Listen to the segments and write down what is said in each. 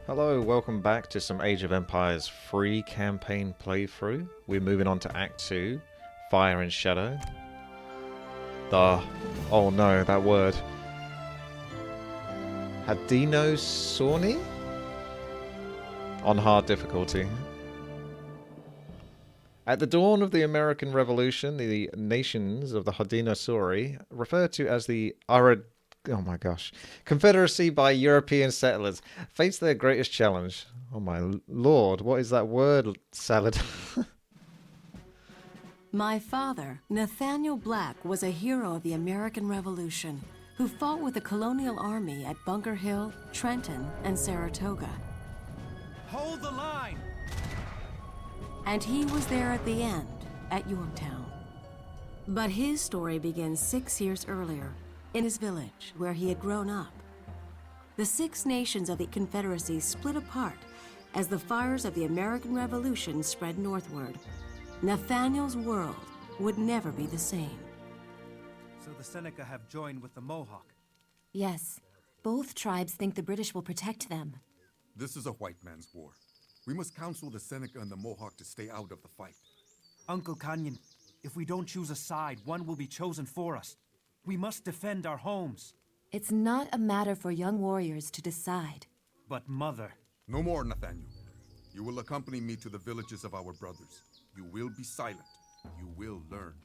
Hello, welcome back to some Age of Empires free campaign playthrough. We're moving on to Act 2, Fire and Shadow. Oh no, that word. Haudenosaunee? On hard difficulty. At the dawn of the American Revolution, the nations of the Haudenosaunee, referred to as the Confederacy by European settlers, faced their greatest challenge. Oh my lord, what is that word salad? My father, Nathaniel Black, was a hero of the American Revolution who fought with the colonial army at Bunker Hill, Trenton, and Saratoga. Hold the line! And he was there at the end, at Yorktown. But his story begins 6 years earlier, in his village, where he had grown up. The Six Nations of the Confederacy split apart as the fires of the American Revolution spread northward. Nathaniel's world would never be the same. So the Seneca have joined with the Mohawk. Yes. Both tribes think the British will protect them. This is a white man's war. We must counsel the Seneca and the Mohawk to stay out of the fight. Uncle Canyon, if we don't choose a side, one will be chosen for us. We must defend our homes. It's not a matter for young warriors to decide. But Mother... No more, Nathaniel. You will accompany me to the villages of our brothers. You will be silent. You will learn.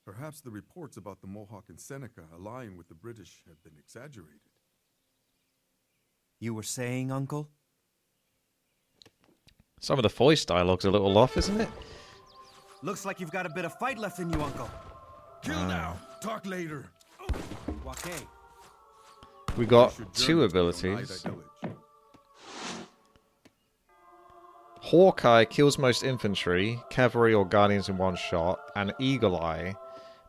Perhaps the reports about the Mohawk and Seneca allying with the British have been exaggerated. You were saying, Uncle? Some of the voice dialogue's a little off, isn't it? Looks like you've got a bit of fight left in you, Uncle. Kill now! Talk later! Wake. We got We should two journey to abilities. Oneida Village. Hawkeye kills most infantry, cavalry or guardians in one shot, and Eagle Eye,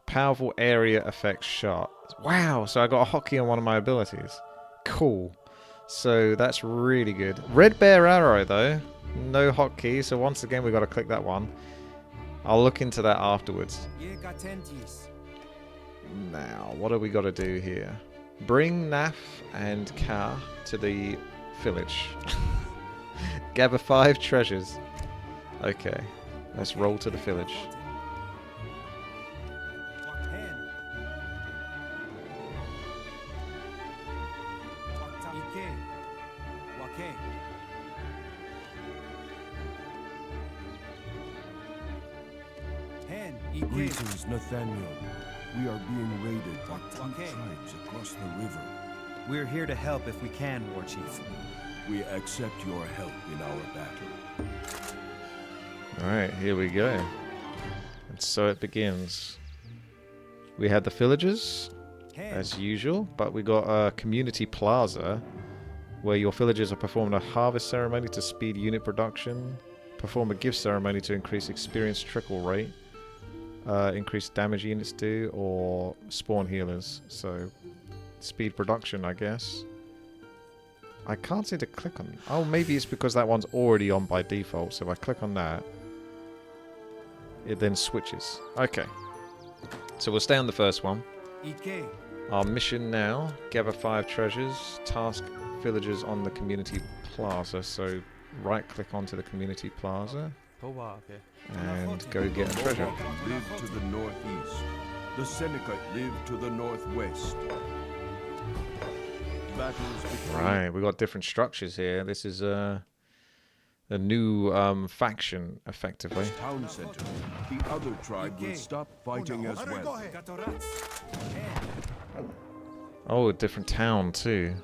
powerful area effects shot. Wow, so I got a hotkey on one of my abilities. Cool. So that's really good. Red Bear Arrow though, no hotkey, so once again we got to click that one. I'll look into that afterwards. Now, what do we got to do here? Bring Naf and Ka to the village. Gather 5 treasures. Okay, let's roll to the village. Greetings, Nathaniel. We are being raided by 2 tribes across the river. We're here to help if we can, War Chief. We accept your help in our battle. Alright, here we go. And so it begins. We had the villagers, as usual, but we got a community plaza, where your villagers are performing a harvest ceremony to speed unit production, perform a gift ceremony to increase experience trickle rate, increase damage units do, or spawn healers. So, speed production, I guess. I can't seem to click on... Oh, maybe it's because that one's already on by default. So if I click on that, it then switches. Okay. So we'll stay on the first one. Our mission now, gather 5 treasures, task villagers on the community plaza. So right click onto the community plaza and go get a treasure. Live to the northeast. The Seneca live to the northwest. Right, we got different structures here. This is a new faction, effectively. Town center. The other tribe will stop fighting as well. Oh, a different town too.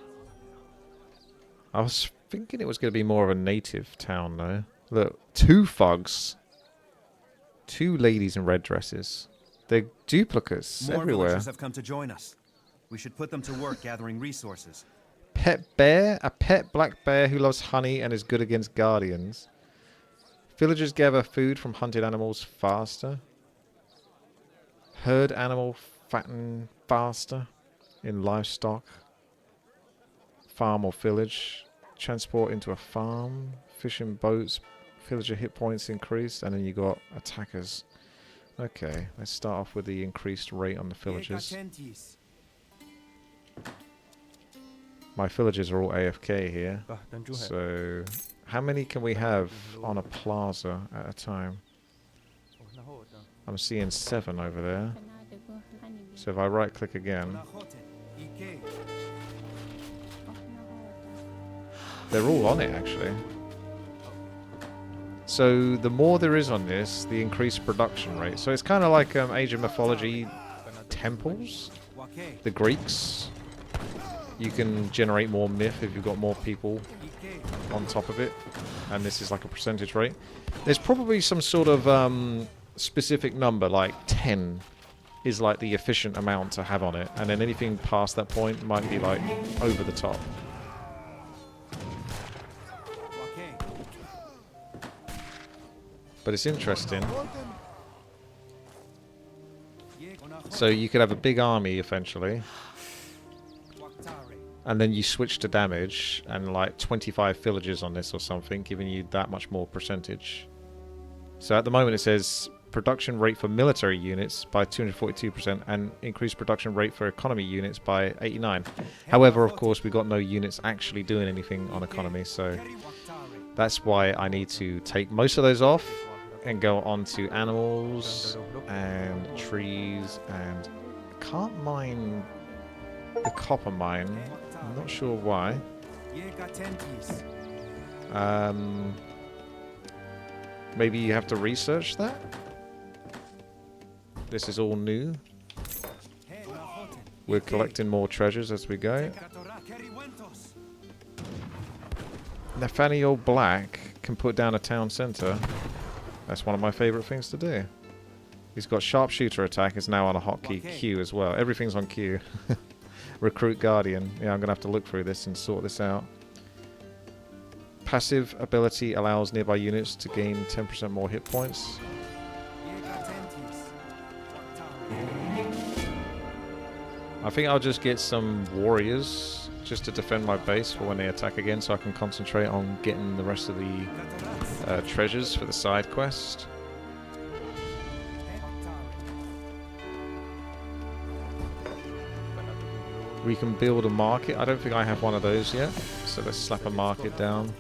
I was thinking it was going to be more of a native town though. Look, 2 thugs, 2 ladies in red dresses. They're duplicates More everywhere. villagers have come to join us. We should put them to work gathering resources. Pet bear, a pet black bear who loves honey and is good against guardians. Villagers gather food from hunted animals faster. Herd animal fatten faster in livestock. Farm or village. Transport into a farm. Fishing boats. Villager hit points increase. And then you got attackers. Okay, let's start off with the increased rate on the villagers. My villagers are all AFK here. So, how many can we have on a plaza at a time? I'm seeing 7 over there. So if I right click again, they're all on it actually. So the more there is on this, the increased production rate. So it's kind of like Age of Mythology temples. The Greeks. You can generate more myth if you've got more people on top of it. And this is like a percentage rate. There's probably some sort of specific number, like 10 is like the efficient amount to have on it. And then anything past that point might be like over the top. But it's interesting. So you could have a big army eventually. And then you switch to damage and like 25 villages on this or something, giving you that much more percentage. So at the moment it says production rate for military units by 242% and increased production rate for economy units by 89. However, of course, we've got no units actually doing anything on economy, so that's why I need to take most of those off and go on to animals and trees, and I can't mine the copper mine. I'm not sure why. Maybe you have to research that? This is all new. We're collecting more treasures as we go. Nathaniel Black can put down a town centre. That's one of my favourite things to do. He's got sharpshooter attack, is now on a hotkey Q as well. Everything's on Q. Recruit Guardian. Yeah, I'm going to have to look through this and sort this out. Passive ability allows nearby units to gain 10% more hit points. I think I'll just get some warriors just to defend my base for when they attack again, so I can concentrate on getting the rest of the treasures for the side quest. We can build a market. I don't think I have one of those yet, so let's slap a market down.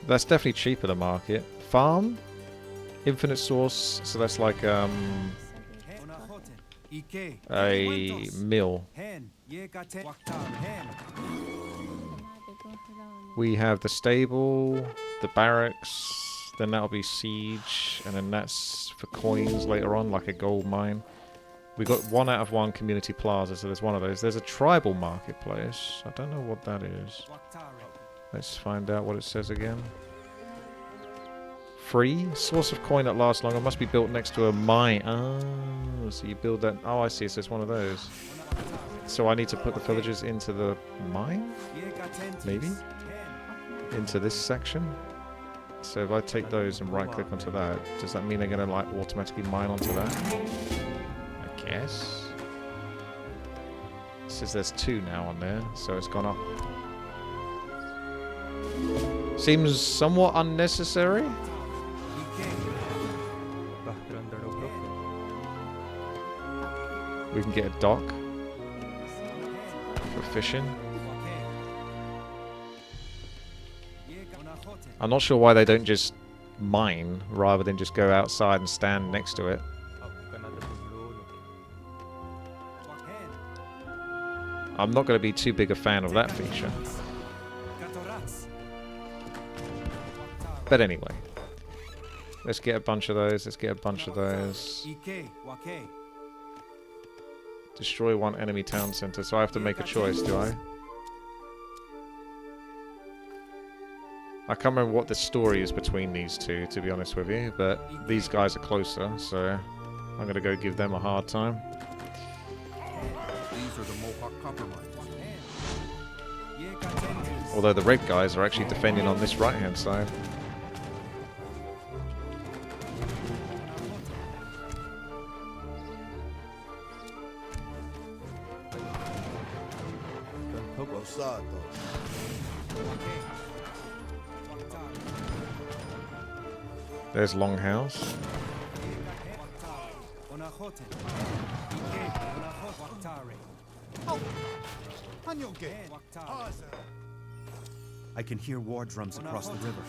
That's definitely cheaper to market. Farm, infinite source, so that's like a mill. We have the stable, the barracks, then that'll be siege, and then that's for coins later on, like a gold mine. We got 1 out of 1 community plaza, so there's one of those. There's a tribal marketplace. I don't know what that is. Let's find out what it says again. Free source of coin that lasts longer must be built next to a mine. Oh, so you build that. Oh, I see. So it's one of those. So I need to put the villagers into the mine? Maybe? Into this section? So if I take those and right click onto that, does that mean they're going to like automatically mine onto that? I guess. It says there's 2 now on there, so it's gone up. Seems somewhat unnecessary. We can get a dock for fishing. I'm not sure why they don't just mine rather than just go outside and stand next to it. I'm not going to be too big a fan of that feature. But anyway, let's get a bunch of those. Let's get a bunch of those. Destroy 1 enemy town center. So I have to make a choice, do I? I can't remember what the story is between these two, to be honest with you. But these guys are closer, so I'm going to go give them a hard time. These are the Mohawk copper mines. Although the red guys are actually defending on this right-hand side. There's Longhouse. I can hear war drums across the river.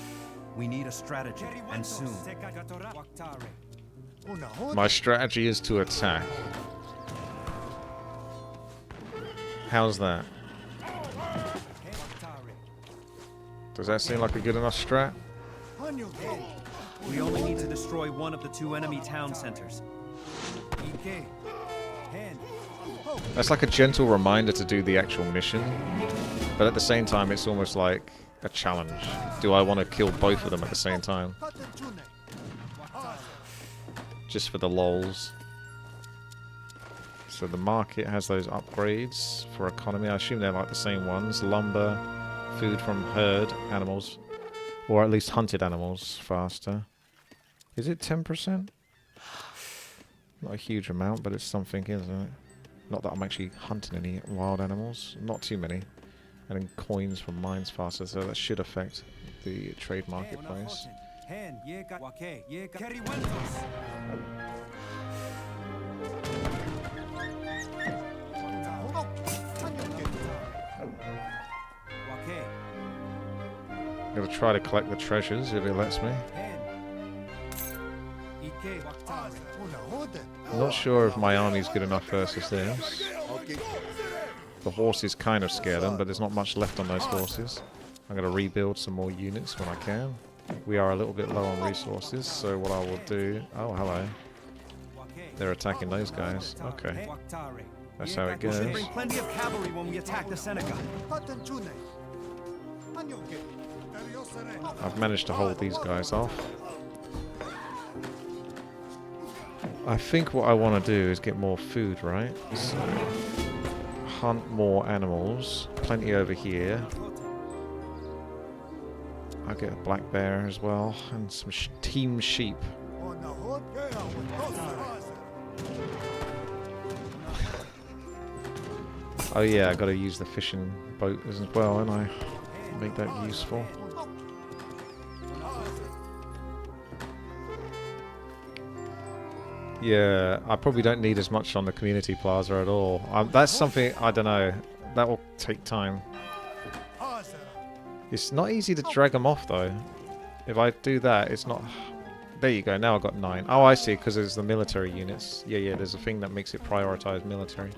We need a strategy, and soon. My strategy is to attack. How's that? Does that seem like a good enough strat? We only need to destroy one of the 2 enemy town centers. That's like a gentle reminder to do the actual mission, but at the same time it's almost like a challenge. Do I want to kill both of them at the same time? Just for the lols. So the market has those upgrades for economy. I assume they're like the same ones. Lumber, food from herd animals, or at least hunted animals faster. Is it 10%? Not a huge amount, but it's something, isn't it? Not that I'm actually hunting any wild animals. Not too many. And then coins from mines faster, so that should affect the trade marketplace. I'm gonna try to collect the treasures if it lets me. I'm not sure if my army's good enough versus theirs. The horses kind of scare them, but there's not much left on those horses. I'm going to rebuild some more units when I can. We are a little bit low on resources, so what I will do... Oh, hello. They're attacking those guys. Okay. That's how it goes. We should bring plenty of cavalry when we attack the Seneca. I've managed to hold these guys off. I think what I want to do is get more food, right? So, hunt more animals. Plenty over here. I'll get a black bear as well. And some team sheep. Oh yeah, I gotta use the fishing boat as well, and I make that useful. Yeah, I probably don't need as much on the community plaza at all. That's something, I don't know, that will take time. It's not easy to drag them off though. If I do that, it's not... There you go, now I've got 9. Oh, I see, because it's the military units. Yeah, there's a thing that makes it prioritize military.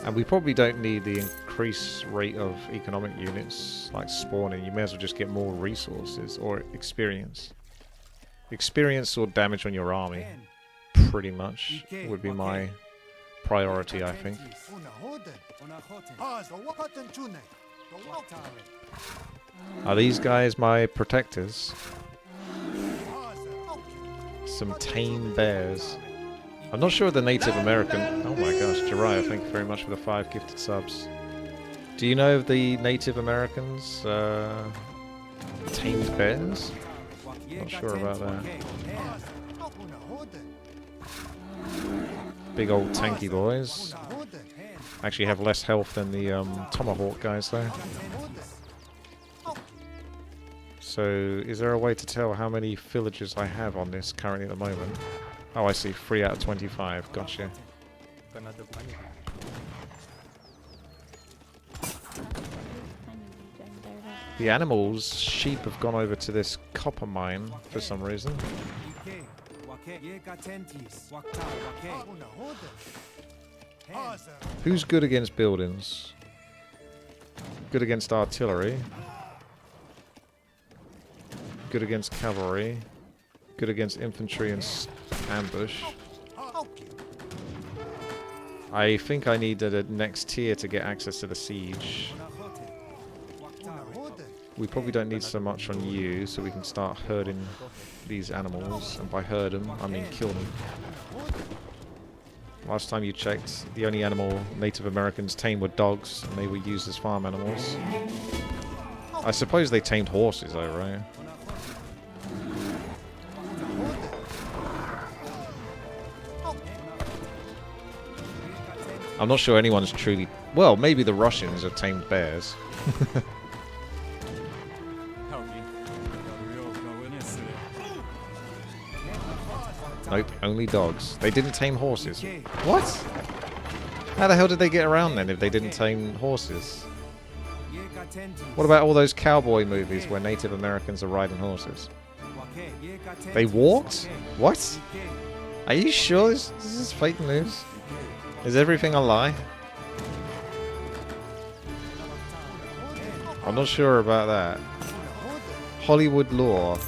And we probably don't need the increased rate of economic units like spawning. You may as well just get more resources or experience. Experience or damage on your army, pretty much, would be my priority, I think. Are these guys my protectors? Some tame bears. I'm not sure the Native American... Oh my gosh, Jiraiya, thank you very much for the 5 gifted subs. Do you know of the Native Americans tamed bears? Not sure about that. Big old tanky boys. Actually have less health than the Tomahawk guys though. So, is there a way to tell how many villagers I have on this currently at the moment? Oh, I see. 3 out of 25. Gotcha. The animals, sheep, have gone over to this copper mine for some reason. Who's good against buildings? Good against artillery. Good against cavalry. Good against infantry and ambush. I think I need the next tier to get access to the siege. We probably don't need so much on you, so we can start herding these animals. And by herd them, I mean kill them. Last time you checked, the only animal Native Americans tamed were dogs, and they were used as farm animals. I suppose they tamed horses though, right? I'm not sure anyone's truly... Well, maybe the Russians have tamed bears. Nope, only dogs. They didn't tame horses. What? How the hell did they get around then if they didn't tame horses? What about all those cowboy movies where Native Americans are riding horses? They walked? What? Are you sure this is fake news? Is everything a lie? I'm not sure about that. Hollywood lore.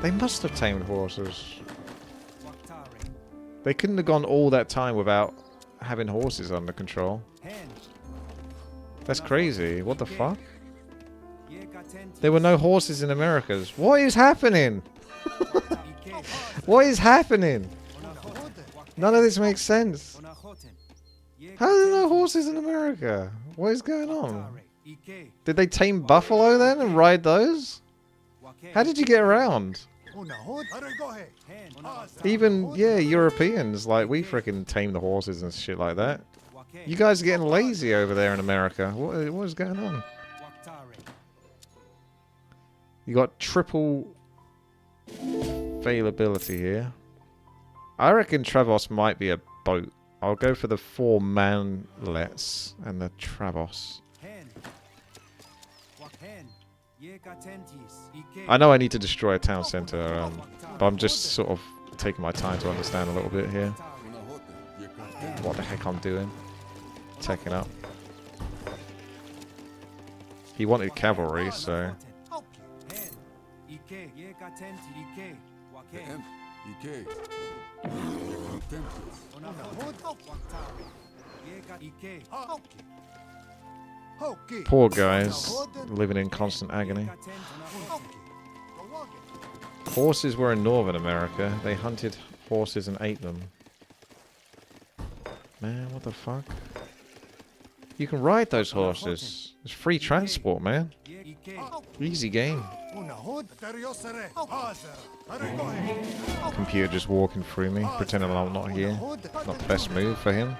They must have tamed horses. They couldn't have gone all that time without having horses under control. That's crazy. What the fuck? There were no horses in Americas. What is happening? What is happening? None of this makes sense. How are there no horses in America? What is going on? Did they tame buffalo then and ride those? How did you get around? Even, yeah, Europeans, like, we freaking tame the horses and shit like that. You guys are getting lazy over there in America. What is going on? You got triple availability here. I reckon Travos might be a boat. I'll go for the 4 manlets and the Travos. I know I need to destroy a town center, but I'm just sort of taking my time to understand a little bit here. What the heck I'm doing. Taking up. He wanted cavalry, so... Poor guys, living in constant agony. Horses were in Northern America. They hunted horses and ate them. Man, what the fuck? You can ride those horses. It's free transport, man. Easy game. Computer just walking through me, pretending I'm not here. Not the best move for him.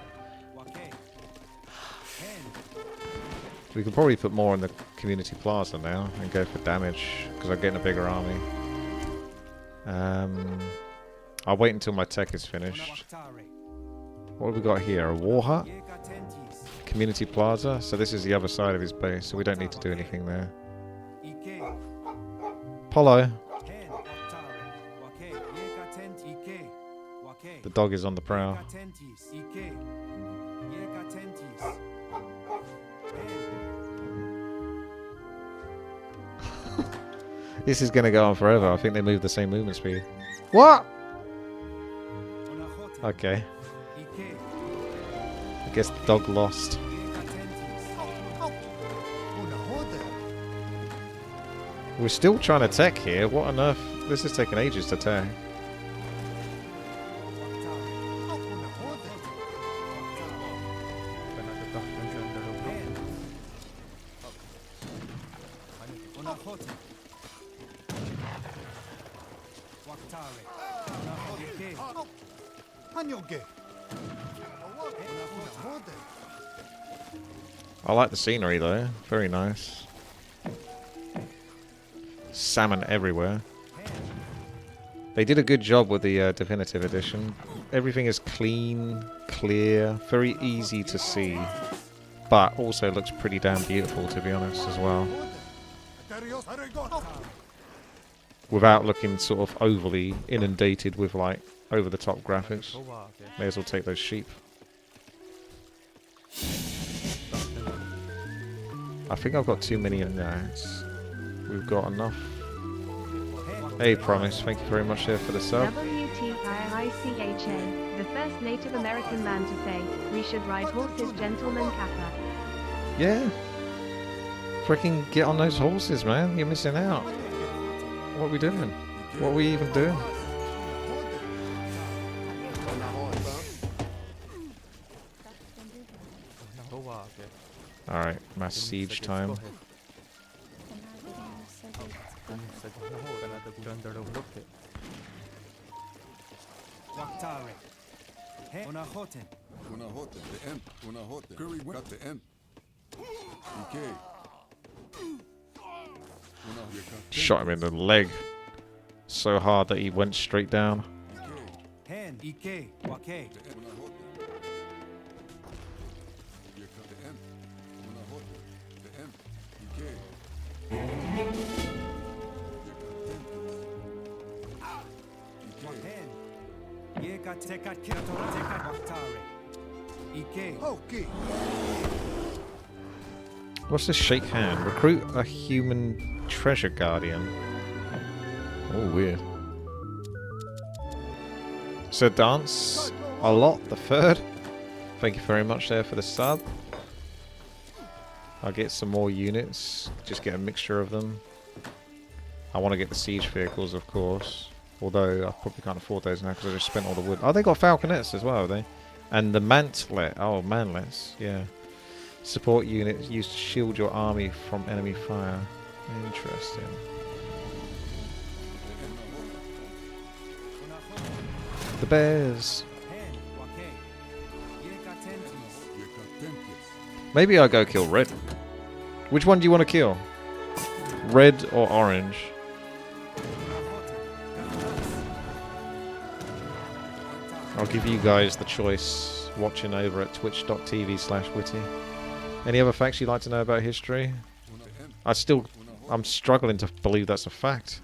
We could probably put more in the community plaza now and go for damage, because I'm getting a bigger army. I'll wait until my tech is finished. What have we got here? A war hut? Community plaza? So this is the other side of his base, so we don't need to do anything there. Polo. The dog is on the prowl. This is going to go on forever. I think they move the same movement speed. What? Okay. I guess the dog lost. We're still trying to tech here. What on earth? This is taking ages to tech. I like the scenery though. Very nice. Salmon everywhere. They did a good job with the definitive edition. Everything is clean, clear, very easy to see, but also looks pretty damn beautiful, to be honest, as well. Without looking sort of overly inundated with like over-the-top graphics. May as well take those sheep. I think I've got too many in there. We've got enough. Hey, Promise, thank you very much there for the sub. WTIICHA, the first Native American man to say, we should ride horses, gentleman Kappa. Yeah. Freaking get on those horses, man. You're missing out. What are we doing? What are we even doing? Alright, mass siege time. Shot him in the leg so hard that he went straight down. Hen, Ike, Wake. What's this shake hand? Recruit a human treasure guardian. Oh, weird. So dance a lot, the third. Thank you very much there for the sub. I'll get some more units. Just get a mixture of them. I want to get the siege vehicles, of course. Although I probably can't afford those now because I just spent all the wood. Oh, they got falconets as well, have they? And the mantlet. Oh, manlets. Yeah. Support units used to shield your army from enemy fire. Interesting. The bears. Maybe I'll go kill red. Which one do you want to kill? Red or orange? I'll give you guys the choice watching over at twitch.tv/witty. Any other facts you'd like to know about history? I'm struggling to believe that's a fact.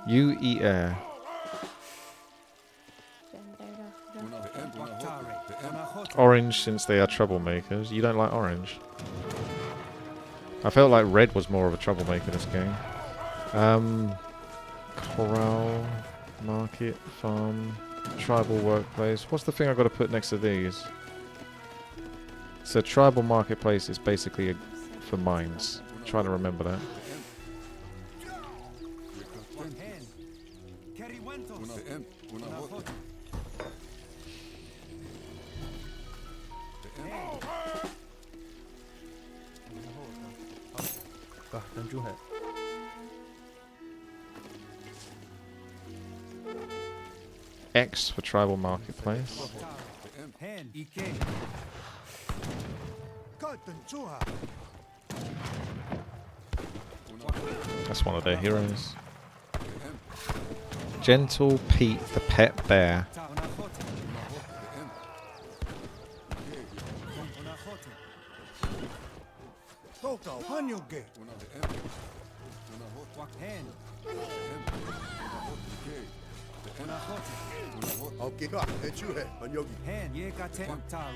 You eat air. Orange, since they are troublemakers. You don't like orange? I felt like red was more of a troublemaker this game. Corral, market, farm, tribal workplace. What's the thing I've got to put next to these? So tribal marketplace is basically for mines. I'm trying to remember that. X for tribal marketplace. That's one of their heroes. Gentle Pete the pet bear.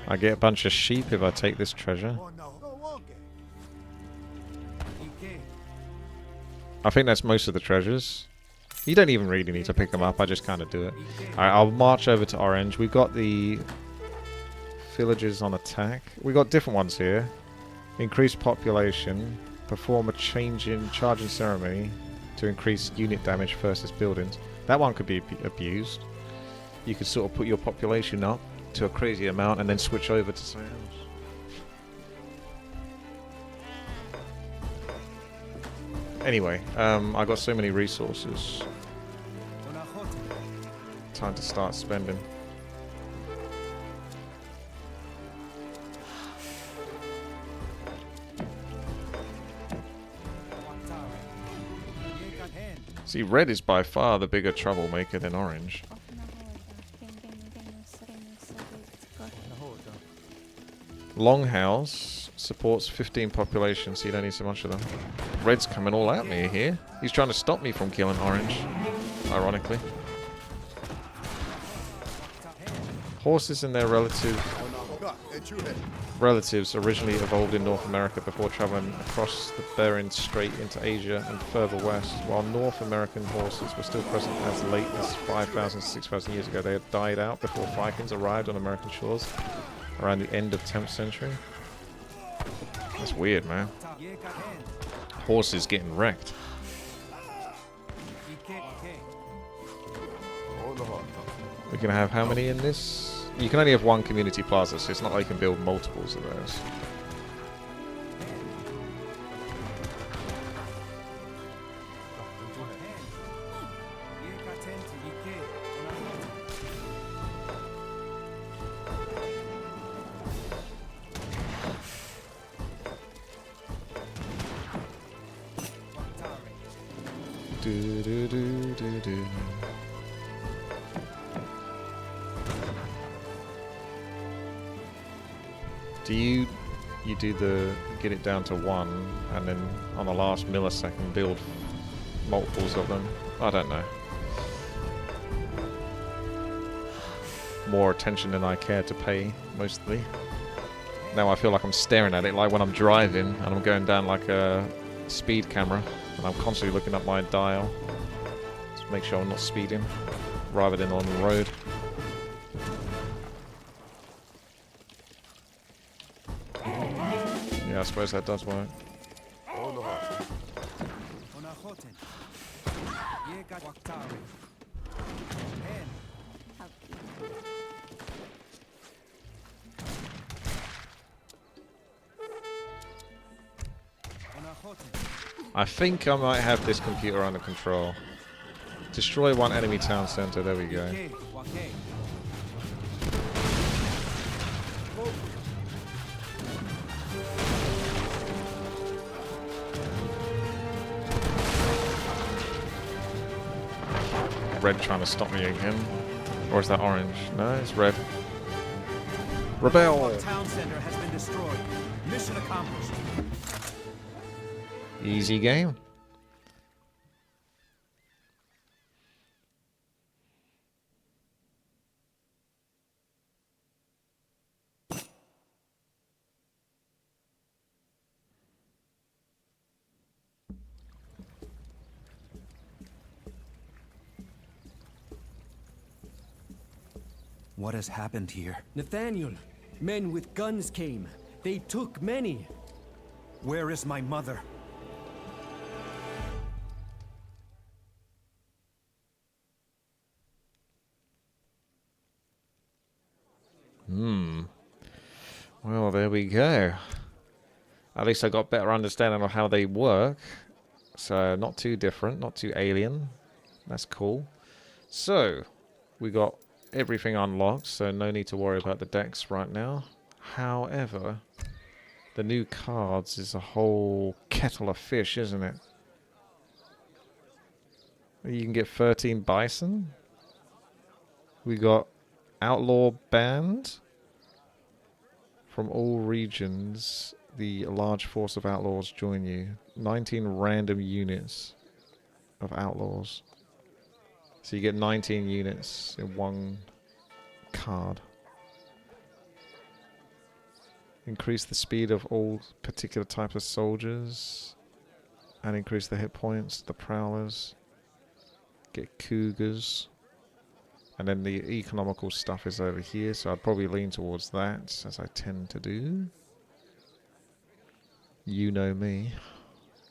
I get a bunch of sheep if I take this treasure. I think that's most of the treasures. You don't even really need to pick them up, I just kind of do it. Alright, I'll march over to orange. We've got the villagers on attack. We've got different ones here. Increased population. Perform a charging ceremony to increase unit damage versus buildings. That one could be abused. You could sort of put your population up to a crazy amount and then switch over to something else. Anyway, I got so many resources. Time to start spending. See, red is by far the bigger troublemaker than orange. Longhouse supports 15 population, so you don't need so much of them. Red's coming all at me here. He's trying to stop me from killing orange, ironically. Horses and their relatives originally evolved in North America before traveling across the Bering Strait into Asia and further west. While North American horses were still present as late as 5,000 to 6,000 years ago, they had died out before Vikings arrived on American shores around the end of 10th century. That's weird, man. Horses getting wrecked. We can have how many in this? You can only have one community plaza, so it's not like you can build multiples of those. Do, do, do, do, do. Do you do the get it down to 1 and then on the last millisecond build multiples of them? I don't know. More attention than I care to pay, mostly. Now I feel like I'm staring at it like when I'm driving and I'm going down like a speed camera and I'm constantly looking at my dial to make sure I'm not speeding rather than on the road. Yeah, I suppose that does work. I think I might have this computer under control. Destroy one enemy town center, there we go. Red trying to stop me again. Or is that orange? No, it's red. Rebel! Town center has been destroyed. Mission accomplished. Easy game. What has happened here? Nathaniel, men with guns came. They took many. Where is my mother? Well, there we go. At least I got better understanding of how they work. So, not too different, not too alien. That's cool. So, we got everything unlocked, so no need to worry about the decks right now. However, the new cards is a whole kettle of fish, isn't it? You can get 13 bison. We got Outlaw Band. From all regions, the large force of outlaws join you. 19 random units of outlaws. So you get 19 units in one card. Increase the speed of all particular types of soldiers. And increase the hit points, the prowlers. Get cougars. And then the economical stuff is over here, so I'd probably lean towards that, as I tend to do. You know me.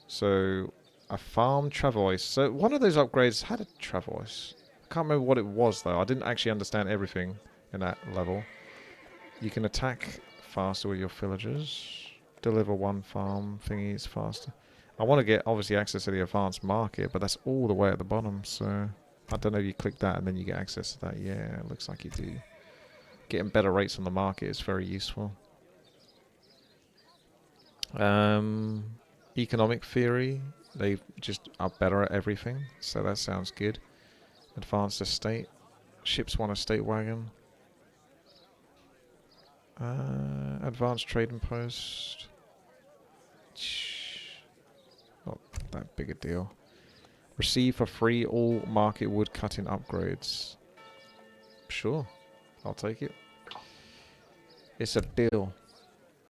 So, a farm Travois. So, one of those upgrades had a Travois. I can't remember what it was, though. I didn't actually understand everything in that level. You can attack faster with your villagers. Deliver one farm thingies faster. I want to get, obviously, access to the advanced market, but that's all the way at the bottom, so... I don't know if you click that and then you get access to that. Yeah, it looks like you do. Getting better rates on the market is very useful. Economic theory. They just are better at everything. So that sounds good. Advanced estate. Ships want a state wagon. Advanced trading post. Not that big a deal. Receive for free all market wood cutting upgrades. Sure, I'll take it. It's a deal.